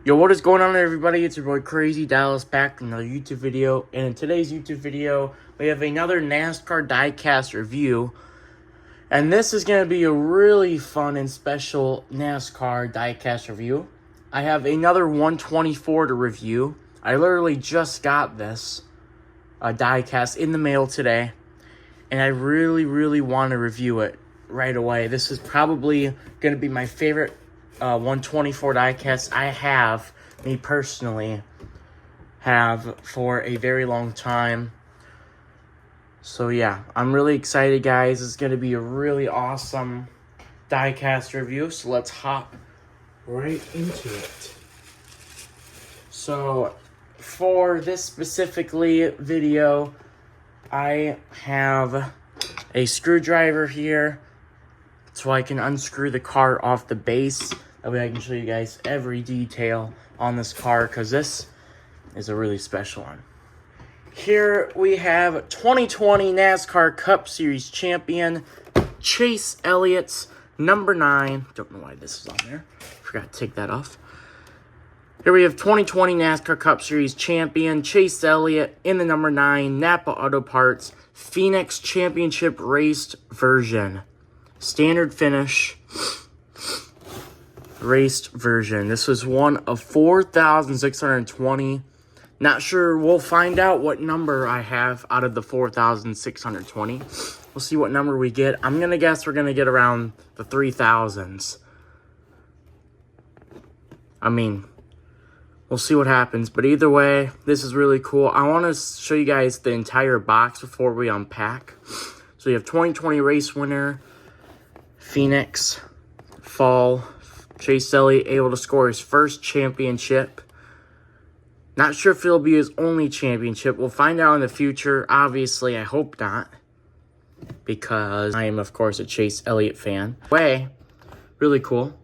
Yo, what is going on, everybody? It's your boy Crazy Dallas back with another YouTube video. And in today's YouTube video, we have another NASCAR diecast review. And this is going to be a really fun and special NASCAR diecast review. I have another 124 to review. I literally just got this diecast in the mail today. And I really want to review it right away. This is probably going to be my favorite 124 diecast I have, me personally, have for a very long time. So yeah, I'm really excited, guys. It's going to be a really awesome diecast review. So let's hop right into it. So for this specifically video, I have a screwdriver here so I can unscrew the car off the base. That way I can show you guys every detail on this car, because this is a really special one. Here we have 2020 NASCAR Cup Series champion Chase Elliott's number 9. Don't know why this is on there. Forgot to take that off. Here we have 2020 NASCAR Cup Series champion Chase Elliott in the number 9 Napa Auto Parts Phoenix Championship Raced version. Standard finish. Raced version. This was one of 4,620. Not sure. We'll find out what number I have out of the 4,620. We'll see what number we get. I'm going to guess we're going to get around the 3,000s. I mean, we'll see what happens. But either way, this is really cool. I want to show you guys the entire box before we unpack. So you have 2020 race winner, Phoenix, fall, Chase Elliott able to score his first championship. Not sure if it'll be his only championship. We'll find out in the future. Obviously, I hope not, because I am, of course, a Chase Elliott fan. Really cool.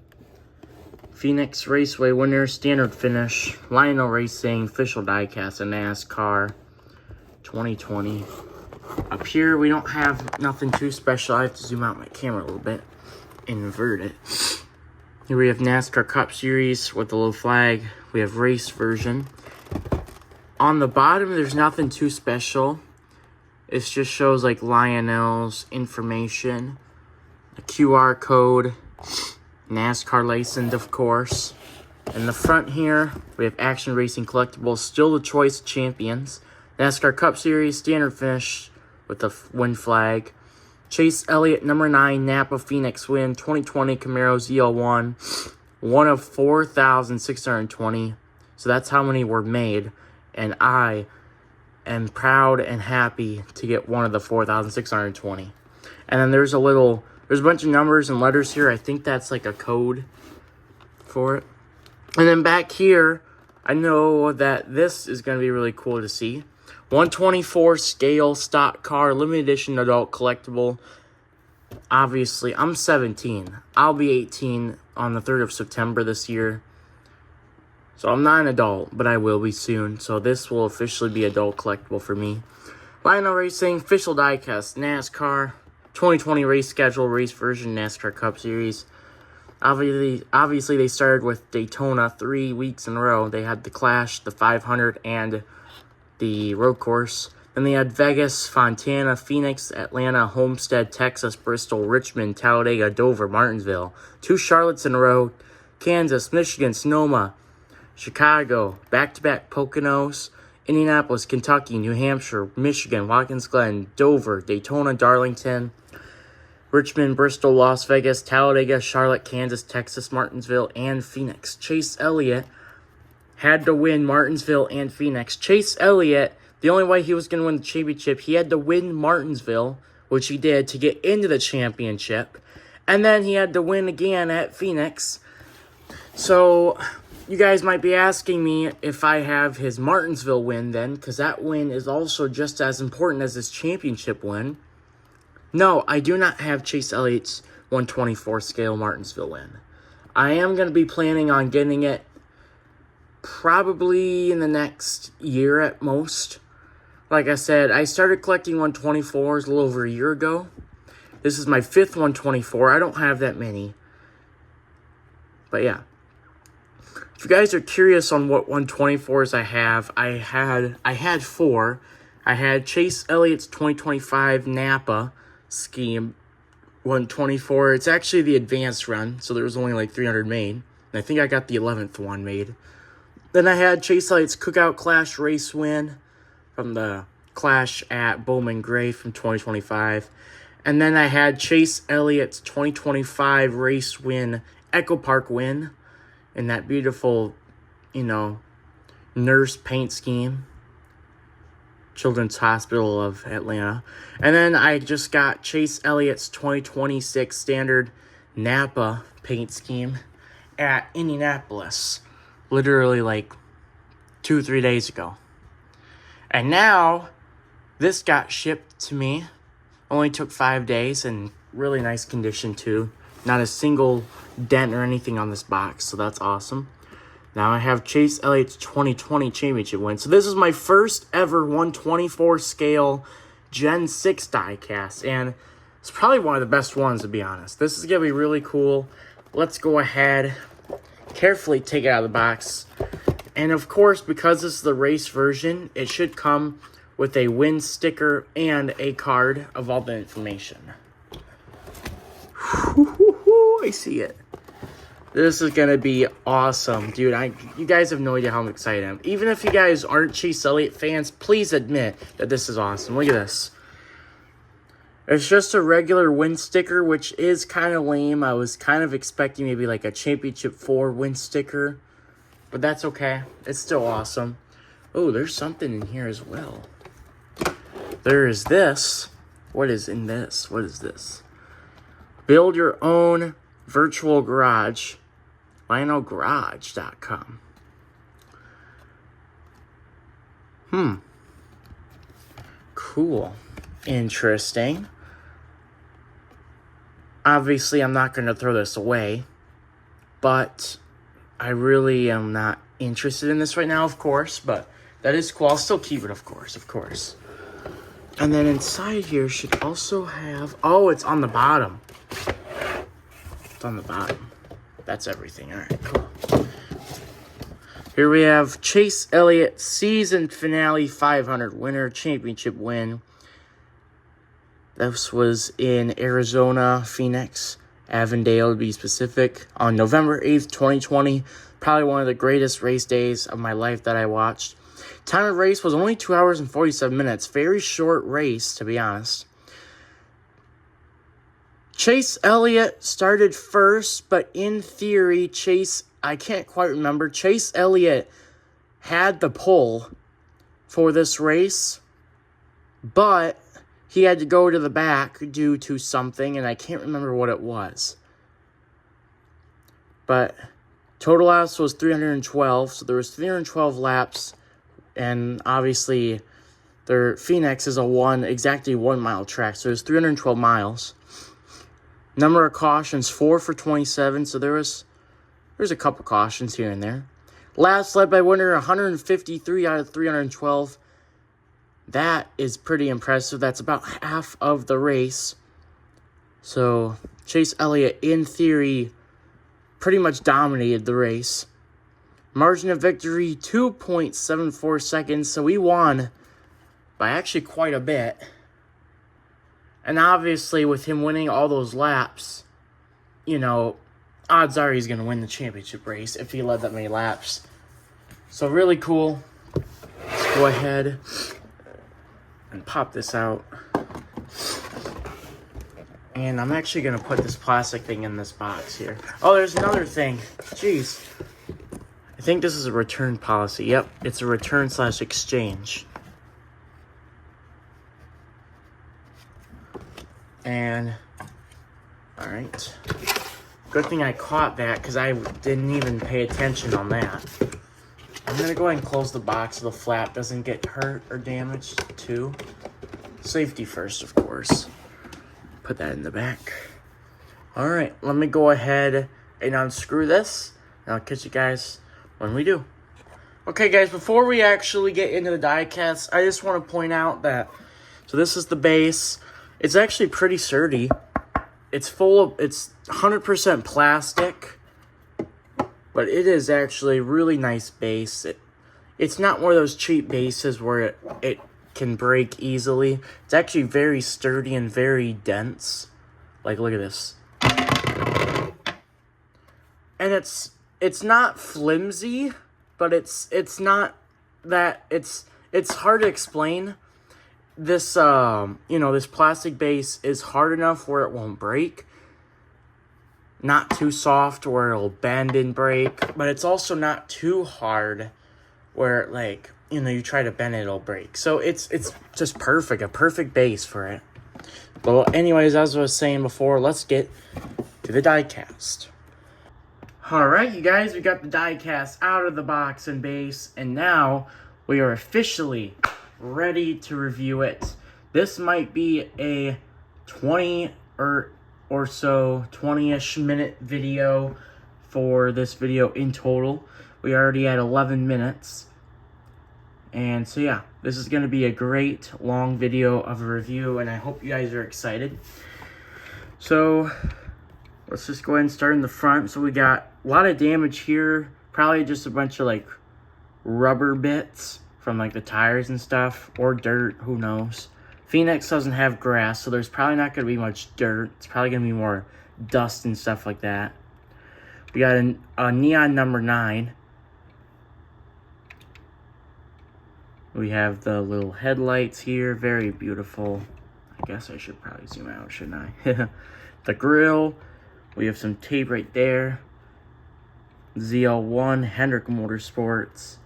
Phoenix Raceway winner, standard finish, Lionel Racing, official diecast of NASCAR 2020. Up here, we don't have nothing too special. I have to zoom out my camera a little bit and invert it. Here we have NASCAR Cup Series with the little flag. We have race version. On the bottom, there's nothing too special. It just shows like Lionel's information, a QR code, NASCAR license, of course. In the front here, we have Action Racing Collectibles, still the choice champions. NASCAR Cup Series, standard finish with the win flag. Chase Elliott, number 9, Napa Phoenix win, 2020 Camaro ZL1, one of 4,620. So that's how many were made. And I am proud and happy to get one of the 4,620. And then there's a bunch of numbers and letters here. I think that's like a code for it. And then back here, I know that this is going to be really cool to see. 124 scale stock car, limited edition adult collectible. Obviously, I'm 17. I'll be 18 on the 3rd of September this year. So I'm not an adult, but I will be soon. So this will officially be adult collectible for me. Lionel Racing, official diecast, NASCAR, 2020 race schedule, race version, NASCAR Cup Series. Obviously, they started with Daytona 3 weeks in a row. They had the Clash, the 500, and the road course. Then they had Vegas, Fontana, Phoenix, Atlanta, Homestead, Texas, Bristol, Richmond, Talladega, Dover, Martinsville. 2 Charlottes in a row. Kansas, Michigan, Sonoma, Chicago, back-to-back Poconos, Indianapolis, Kentucky, New Hampshire, Michigan, Watkins Glen, Dover, Daytona, Darlington, Richmond, Bristol, Las Vegas, Talladega, Charlotte, Kansas, Texas, Martinsville, and Phoenix. Chase Elliott had to win Martinsville and Phoenix. Chase Elliott, the only way he was going to win the championship, he had to win Martinsville, which he did, to get into the championship. And then he had to win again at Phoenix. So you guys might be asking me if I have his Martinsville win then, because that win is also just as important as his championship win. No, I do not have Chase Elliott's 124 scale Martinsville win. I am going to be planning on getting it probably in the next year at most. Like I said, I started collecting 124s a little over a year ago. This is my 5th 124. I don't have that many. But yeah. If you guys are curious on what 124s I have, I had 4. I had Chase Elliott's 2025 Napa scheme 124. It's actually the advanced run, so there was only like 300 made. And I think I got the 11th one made. Then I had Chase Elliott's Cookout Clash race win from the Clash at Bowman Gray from 2025. And then I had Chase Elliott's 2025 race win, Echo Park win, in that beautiful, nurse paint scheme. Children's Hospital of Atlanta. And then I just got Chase Elliott's 2026 standard Napa paint scheme at Indianapolis. Literally like 2-3 days ago. And now, this got shipped to me. Only took 5 days and really nice condition too. Not a single dent or anything on this box, so that's awesome. Now I have Chase Elliott's 2020 championship win. So this is my first ever 124 scale Gen 6 diecast, and it's probably one of the best ones, to be honest. This is going to be really cool. Let's go ahead, carefully take it out of the box. And of course, because this is the race version, it should come with a win sticker and a card of all the information. I see it. This is going to be awesome, dude. You guys have no idea how excited I am. Even if you guys aren't Chase Elliott fans, please admit that this is awesome. Look at this. It's just a regular win sticker, which is kind of lame. I was kind of expecting maybe like a Championship 4 win sticker. But that's okay. It's still awesome. Oh, there's something in here as well. There is this. What is in this? What is this? Build your own virtual garage. LionelGarage.com. Cool. Interesting. Obviously, I'm not going to throw this away. But I really am not interested in this right now, of course. But that is cool. I'll still keep it, of course. And then inside here should also have... Oh, it's on the bottom. It's on the bottom. That's everything. All right, cool. Here we have Chase Elliott season finale 500 winner championship win. This was in Arizona, Phoenix, Avondale to be specific, on November 8th, 2020. Probably one of the greatest race days of my life that I watched. Time of race was only 2 hours and 47 minutes. Very short race, to be honest. Chase Elliott started first, but in theory, I can't quite remember. Chase Elliott had the pole for this race, but he had to go to the back due to something, and I can't remember what it was. But total laps was 312, so there was 312 laps, and obviously, Phoenix is exactly 1 mile track, so there's 312 miles. Number of cautions, 4 for 27, so there's a couple cautions here and there. Laps led by winner, 153 out of 312. That is pretty impressive. That's about half of the race. So, Chase Elliott, in theory, pretty much dominated the race. Margin of victory, 2.74 seconds, so he won by actually quite a bit. And obviously, with him winning all those laps, odds are he's going to win the championship race if he led that many laps. So, really cool. Let's go ahead and pop this out. And I'm actually going to put this plastic thing in this box here. Oh, there's another thing. Jeez. I think this is a return policy. Yep, it's a return/exchange. And, alright. Good thing I caught that, because I didn't even pay attention on that. I'm going to go ahead and close the box so the flap doesn't get hurt or damaged, too. Safety first, of course. Put that in the back. Alright, let me go ahead and unscrew this, and I'll catch you guys when we do. Okay, guys, before we actually get into the diecast, I just want to point out that, so this is the base. It's actually pretty sturdy. It's 100% plastic. but it is actually a really nice base. It's not one of those cheap bases where it can break easily. It's actually very sturdy and very dense. Like, look at this. And it's not flimsy, but it's not that it's hard to explain. This this plastic base is hard enough where it won't break. Not too soft where it'll bend and break, but it's also not too hard where, like, you try to bend it, it'll break. So it's just perfect, a perfect base for it. Well, anyways, as I was saying before, let's get to the diecast. Alright, you guys, we got the diecast out of the box and base, and now we are officially ready to review it. This might be a 20-ish minute video for this video in total. We already had 11 minutes. And so yeah, this is going to be a great long video of a review, and I hope you guys are excited. So let's just go ahead and start in the front. So we got a lot of damage here, probably just a bunch of like rubber bits from like the tires and stuff, or dirt, who knows. Phoenix doesn't have grass, so there's probably not going to be much dirt. It's probably going to be more dust and stuff like that. We got a neon number 9. We have the little headlights here, very beautiful. I guess I should probably zoom out, shouldn't I? The grill, we have some tape right there. ZL1, Hendrick Motorsports.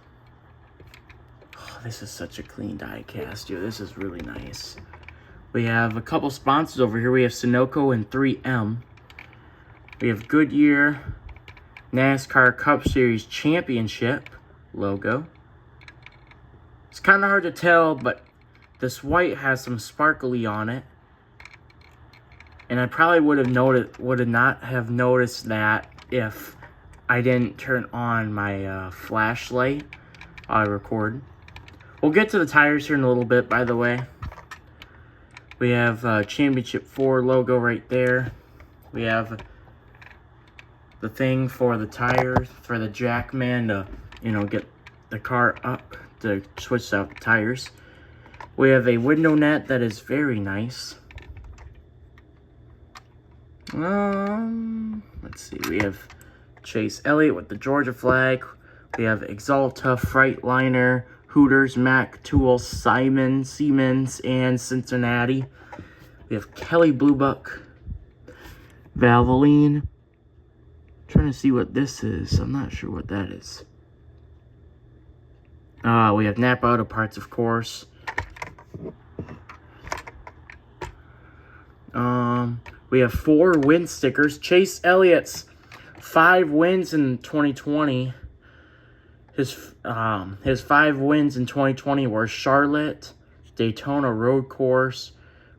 Oh, this is such a clean diecast, dude. This is really nice. We have a couple sponsors over here. We have Sunoco and 3M. We have Goodyear, NASCAR Cup Series Championship logo. It's kind of hard to tell, but this white has some sparkly on it. And I probably would not have noticed that if I didn't turn on my flashlight while I record. We'll get to the tires here in a little bit, by the way. We have Championship 4 logo right there. We have the thing for the tires, for the jack man to, get the car up to switch out the tires. We have a window net that is very nice. Let's see. We have Chase Elliott with the Georgia flag. We have Exalta, Freightliner, Hooters, Mack, Tool, Siemens, and Cincinnati. We have Kelly Blue Book, Valvoline. Trying to see what this is. I'm not sure what that is. We have Napa Auto Parts, of course. We have 4 win stickers. Chase Elliott's 5 wins in 2020. His 5 wins in 2020 were Charlotte, Daytona Road Course,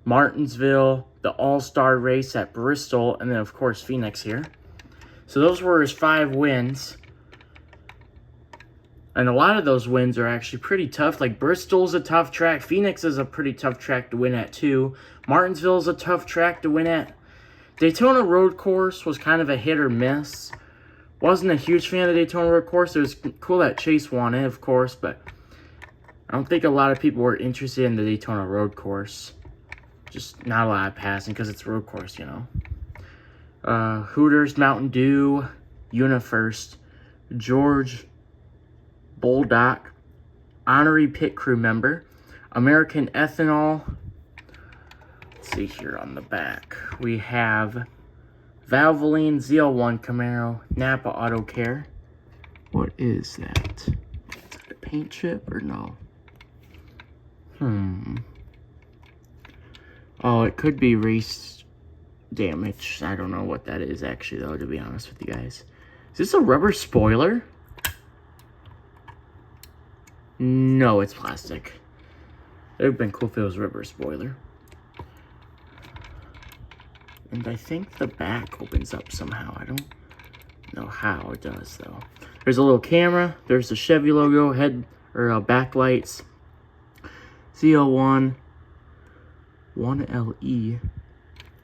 Martinsville, the All-Star Race at Bristol, and then, of course, Phoenix here. So those were his 5 wins. And a lot of those wins are actually pretty tough. Like, Bristol's a tough track. Phoenix is a pretty tough track to win at, too. Martinsville's a tough track to win at. Daytona Road Course was kind of a hit or miss. Wasn't a huge fan of Daytona Road Course. It was cool that Chase won it, of course, but I don't think a lot of people were interested in the Daytona Road Course. Just not a lot of passing because it's road course, Hooters, Mountain Dew, UniFirst, George Boldock, honorary pit crew member, American Ethanol. Let's see here on the back. We have Valvoline, ZL1 Camaro, Napa Auto Care. What is that? Is that a paint chip or no? Oh, it could be race damage. I don't know what that is actually, though, to be honest with you guys. Is this a rubber spoiler? No, it's plastic. It would have been cool if it was a rubber spoiler. And I think the back opens up somehow. I don't know how it does, though. There's a little camera. There's the Chevy logo, backlights. ZL1, 1LE,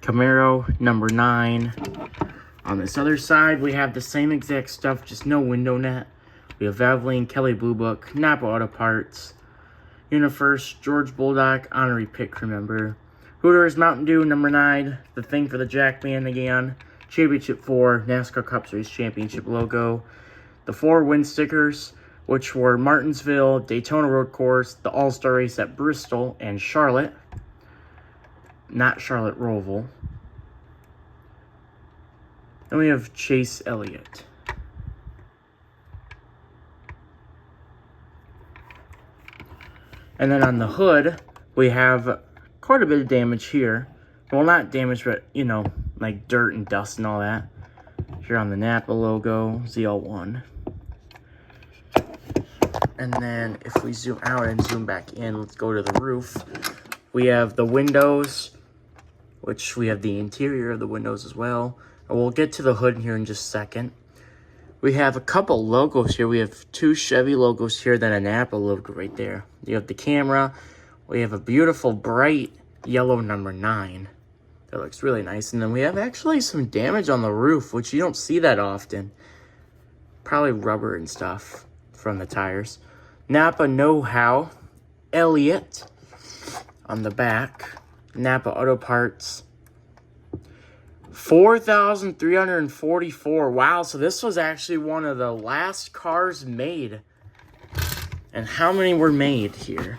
Camaro number 9. On this other side, we have the same exact stuff, just no window net. We have Valvoline, Kelly Blue Book, Napa Auto Parts, UniFirst, George Bulldog, Honorary Pit Crew member, Hooters, Mountain Dew, number 9, the thing for the Jackman again, Championship 4, NASCAR Cup Series Championship logo, the 4 win stickers, which were Martinsville, Daytona Road Course, the All-Star Race at Bristol, and Charlotte. Not Charlotte Roval. Then we have Chase Elliott. And then on the hood, we have quite a bit of damage here. Well, not damage, but, you know, like dirt and dust and all that. Here on the Napa logo, ZL1. And then if we zoom out and zoom back in, let's go to the roof. We have the windows, which we have the interior of the windows as well. And we'll get to the hood here in just a second. We have a couple logos here. We have 2 Chevy logos here, then a Napa logo right there. You have the camera. We have a beautiful bright yellow number 9. That looks really nice. And then we have actually some damage on the roof, which you don't see that often. Probably rubber and stuff from the tires. Napa Know-How, Elliott on the back. Napa Auto Parts. 4,344. Wow, so this was actually one of the last cars made. And how many were made here?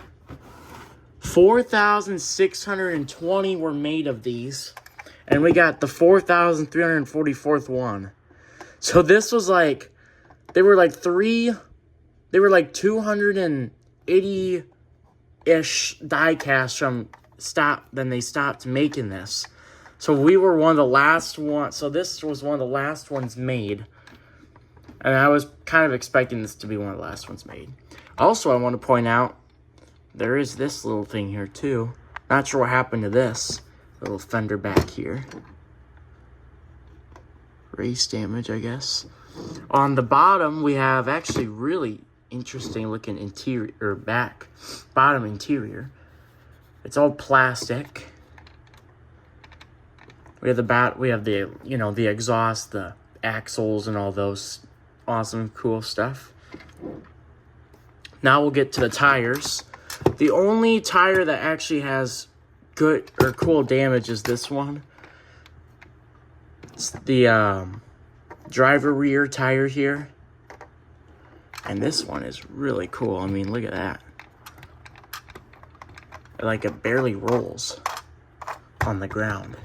4,620 were made of these. And we got the 4,344th one. So this was like, they were like 280-ish die-cast from then they stopped making this. So we were one of the last ones. So this was one of the last ones made. And I was kind of expecting this to be one of the last ones made. Also, I want to point out, there is this little thing here too. Not sure what happened to this. Little fender back here. Race damage, I guess. On the bottom, we have actually really interesting looking interior, or bottom interior. It's all plastic. We have the you know, the exhaust, the axles, and all those awesome, cool stuff. Now we'll get to the tires. The only tire that actually has good or cool damage is this one. It's the driver rear tire here. And this one is really cool. I mean, look at that. Like it barely rolls on the ground.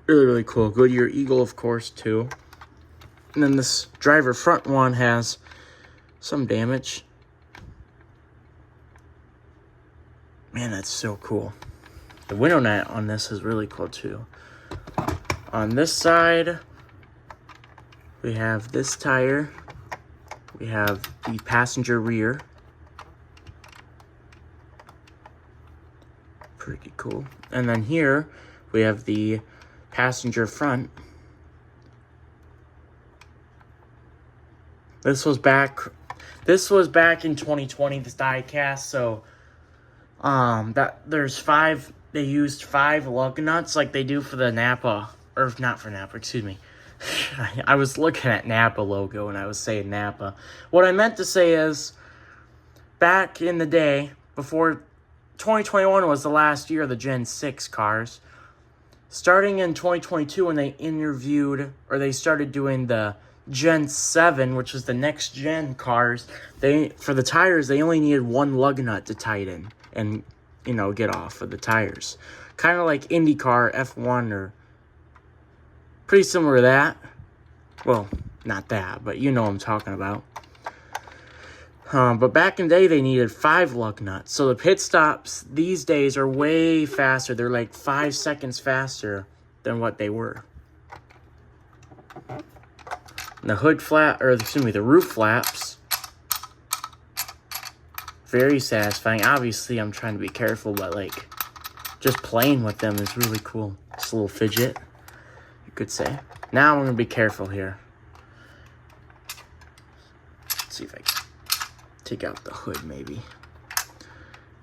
Really, really cool. Goodyear Eagle, of course, too. And then this driver front one has some damage. Man, that's so cool. The window net on this is really cool, too. On this side, we have this tire. We have the passenger rear. Pretty cool. And then here, we have the passenger front. This was back in 2020, this die cast, so they used 5 lug nuts like they do for the Napa, or not for Napa, excuse me. I was looking at Napa logo and I was saying Napa. What I meant to say is, back in the day, before 2021 was the last year of the Gen 6 cars, starting in 2022 when they started doing the Gen 7, which was the next gen cars, for the tires, they only needed 1 lug nut to tighten and, you know, get off of the tires. Kind of like IndyCar, F1, or pretty similar to that. Well, not that, but you know what I'm talking about. But back in the day, they needed 5 lug nuts. So the pit stops these days are way faster. They're like 5 seconds faster than what they were. And the roof flaps. Very satisfying. Obviously, I'm trying to be careful, but like, just playing with them is really cool. Just a little fidget, you could say. Now I'm going to be careful here. Let's see if I can take out the hood, maybe.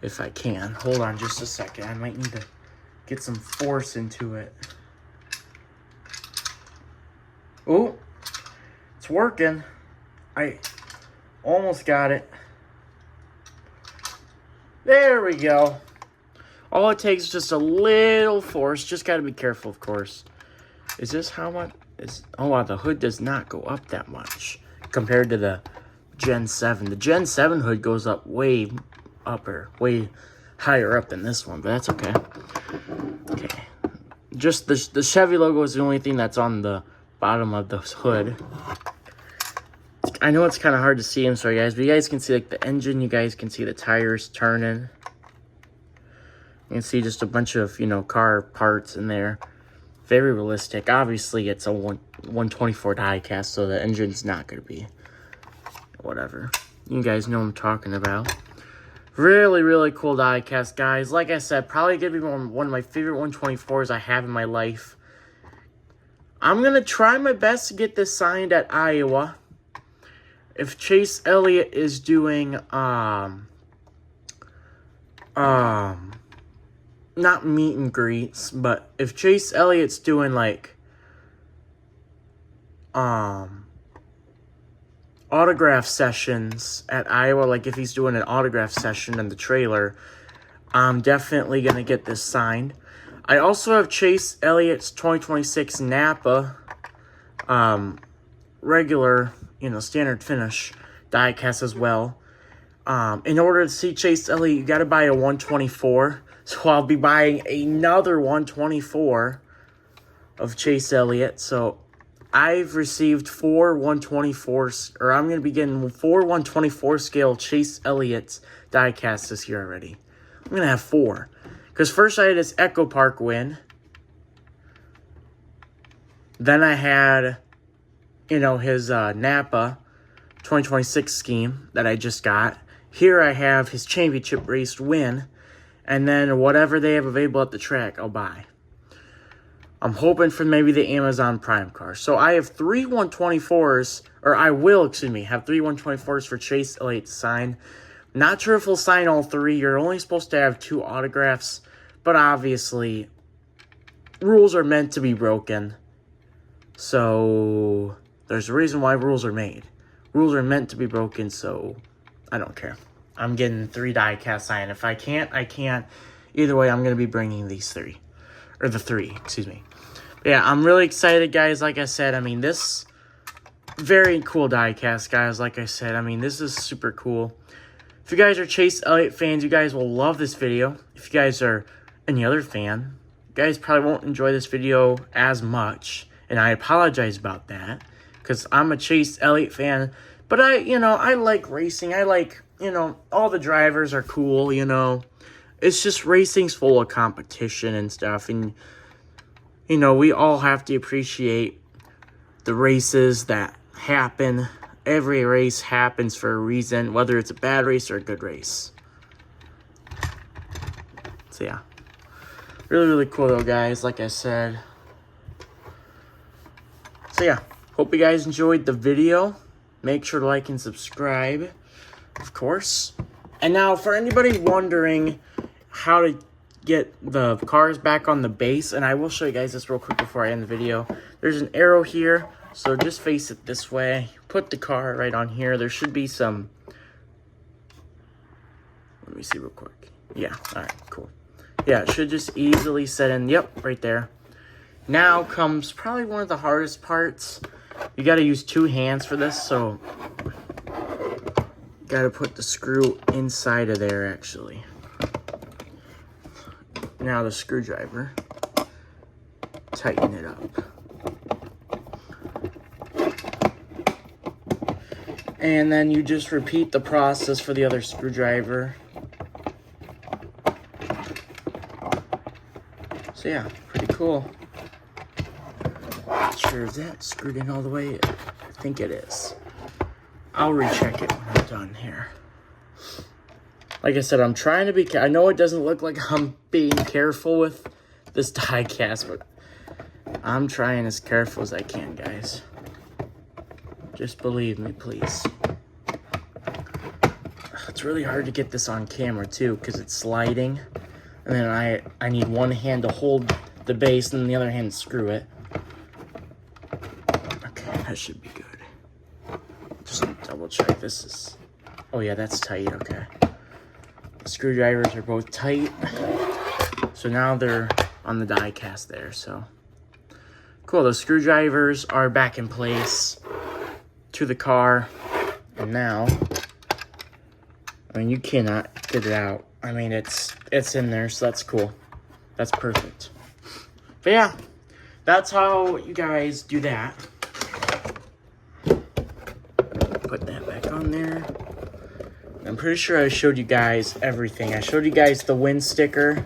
if I can. Hold on just a second. I might need to get some force into it. Oh, it's working. I almost got it. There we go. All it takes is just a little force. Just got to be careful, of course. Is this how much? Oh, wow, the hood does not go up that much compared to the Gen 7. The Gen 7 hood goes up way higher up than this one, but that's okay. Okay. Just the Chevy logo is the only thing that's on the bottom of the hood. I know it's kind of hard to see, I'm sorry guys, but you guys can see like the engine, you guys can see the tires turning. You can see just a bunch of, you know, car parts in there. Very realistic. Obviously, it's a 124 diecast, so the engine's not going to be whatever. You guys know what I'm talking about. Really, really cool diecast, guys. Like I said, probably going to be one of my favorite 124s I have in my life. I'm going to try my best to get this signed at Iowa. If Chase Elliott is doing, not meet and greets, but if Chase Elliott's doing like autograph sessions at Iowa, like if he's doing an autograph session in the trailer, I'm definitely gonna get this signed. I also have Chase Elliott's 2026 Napa regular, you know, standard finish diecast as well. In order to see Chase Elliott, you gotta buy a 124. So I'll be buying another 124 of Chase Elliott. So I've received 4 124s, or I'm going to be getting 4 124 scale Chase Elliott diecasts this year already. I'm going to have 4. Because first I had his Echo Park win. Then I had, you know, his Napa 2026 scheme that I just got. Here I have his championship race win. And then whatever they have available at the track, I'll buy. I'm hoping for maybe the Amazon Prime car. So I have 3 124s, or I will, have 3 124s for Chase Elliott to sign. Not sure if he'll sign all 3. You're only supposed to have 2 autographs. But obviously, rules are meant to be broken. So there's a reason why rules are made. Rules are meant to be broken, so I don't care. I'm getting 3 diecast signed. If I can't, I can't. Either way, I'm going to be bringing these 3. Or the 3, excuse me. But yeah, I'm really excited, guys. Like I said, I mean, this very cool diecast, guys. Like I said, I mean, this is super cool. If you guys are Chase Elliott fans, you guys will love this video. If you guys are any other fan, you guys probably won't enjoy this video as much. And I apologize about that. Because I'm a Chase Elliott fan. But I like racing. I like, all the drivers are cool, It's just racing's full of competition and stuff. And, we all have to appreciate the races that happen. Every race happens for a reason, whether it's a bad race or a good race. So, yeah. Really, really cool, though, guys, like I said. So, yeah. Hope you guys enjoyed the video. Make sure to like and subscribe, of course. And now, for anybody wondering how to get the cars back on the base, and I will show you guys this real quick before I end the video. There's an arrow here, so just face it this way. Put the car right on here. There should be some... Let me see real quick. Yeah, alright, cool. Yeah, it should just easily set in. Yep, right there. Now comes probably one of the hardest parts. You got to use 2 hands for this, so got to put the screw inside of there, actually. Now the screwdriver. Tighten it up. And then you just repeat the process for the other screwdriver. So yeah, pretty cool. Not sure if that's screwed in all the way. I think it is. I'll recheck it when I'm done here. Like I said, I'm trying to be... I know it doesn't look like I'm being careful with this die cast, but I'm trying as careful as I can, guys. Just believe me, please. It's really hard to get this on camera too because it's sliding. And then I need one hand to hold the base and the other hand to screw it. Okay, that should be good. Just double check this is... Oh yeah, that's tight, okay. The screwdrivers are both tight. So now they're on the die cast there, so. Cool, the screwdrivers are back in place to the car. And now, I mean, you cannot get it out. I mean, it's in there, so that's cool. That's perfect. But yeah, that's how you guys do that. Put that back on there. I'm pretty sure I showed you guys everything. I showed you guys the wind sticker.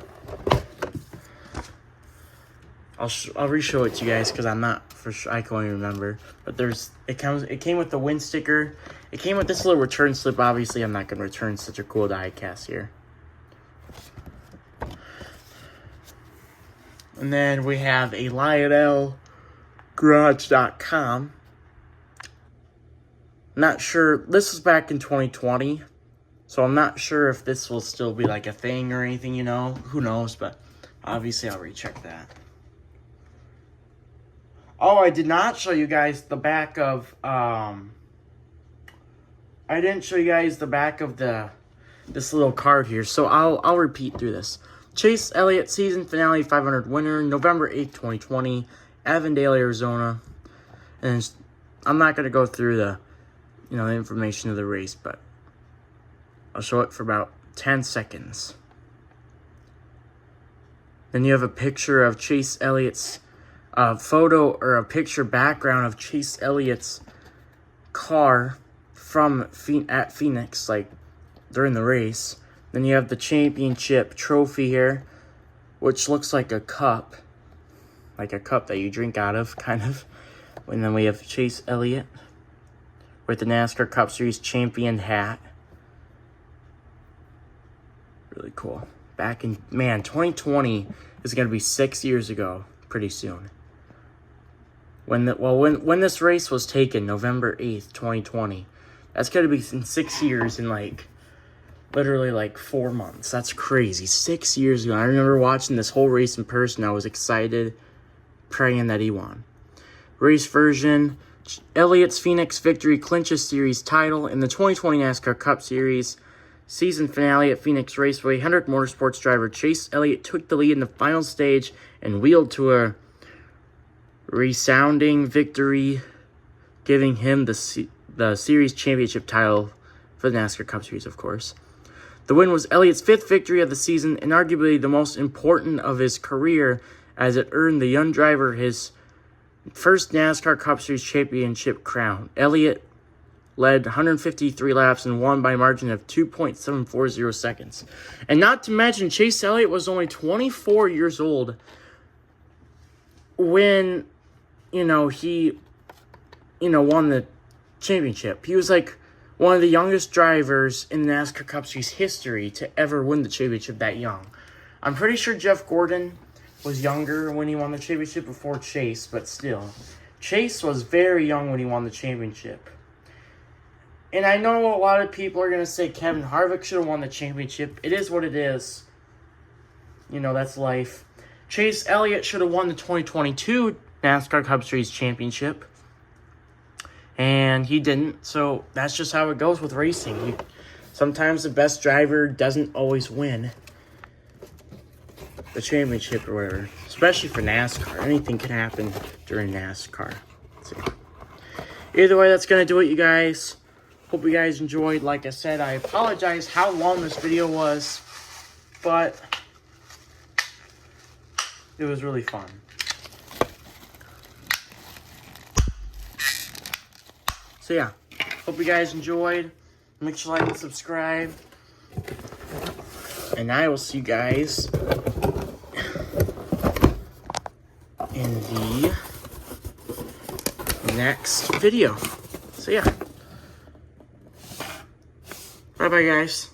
I'll re-show it to you guys because I'm not for sure. I can't even remember. But it came with the wind sticker. It came with this little return slip. Obviously, I'm not gonna return such a cool die cast here. And then we have a LionelGarage.com. Not sure. This is back in 2020. So I'm not sure if this will still be like a thing or anything, you know. Who knows, but obviously I'll recheck that. Oh, I did not show you guys the back of, I didn't show you guys the back of this little card here. So I'll repeat through this. Chase Elliott season finale 500 winner, November 8th, 2020, Avondale, Arizona. And I'm not going to go through the information of the race, but I'll show it for about 10 seconds. Then you have a picture of Chase Elliott's photo or a picture background of Chase Elliott's car at Phoenix, like during the race. Then you have the championship trophy here, which looks like a cup that you drink out of, kind of. And then we have Chase Elliott with the NASCAR Cup Series champion hat. Really cool. Back in, 2020 is going to be 6 years ago pretty soon. When this race was taken, November 8th, 2020, that's going to be in 6 years in literally 4 months. That's crazy. 6 years ago. I remember watching this whole race in person. I was excited, praying that he won. Race version, Elliott's Phoenix victory clinches series title in the 2020 NASCAR Cup Series. Season finale at Phoenix Raceway. Hendrick Motorsports driver Chase Elliott took the lead in the final stage and wheeled to a resounding victory, giving him the series championship title for the NASCAR Cup Series, of course. The win was Elliott's 5th victory of the season and arguably the most important of his career, as it earned the young driver his first NASCAR Cup Series championship crown. Elliott led 153 laps and won by a margin of 2.740 seconds. And not to mention, Chase Elliott was only 24 years old when, he, won the championship. He was one of the youngest drivers in the NASCAR Cup Series history to ever win the championship that young. I'm pretty sure Jeff Gordon was younger when he won the championship before Chase, but still. Chase was very young when he won the championship. And I know a lot of people are going to say Kevin Harvick should have won the championship. It is what it is. That's life. Chase Elliott should have won the 2022 NASCAR Cup Series championship. And he didn't. So that's just how it goes with racing. Sometimes the best driver doesn't always win the championship or whatever. Especially for NASCAR. Anything can happen during NASCAR. So, either way, that's going to do it, you guys. Hope you guys enjoyed. Like I said, I apologize how long this video was, but it was really fun. So yeah, hope you guys enjoyed. Make sure to like and subscribe. And I will see you guys in the next video. So yeah. Bye-bye, guys.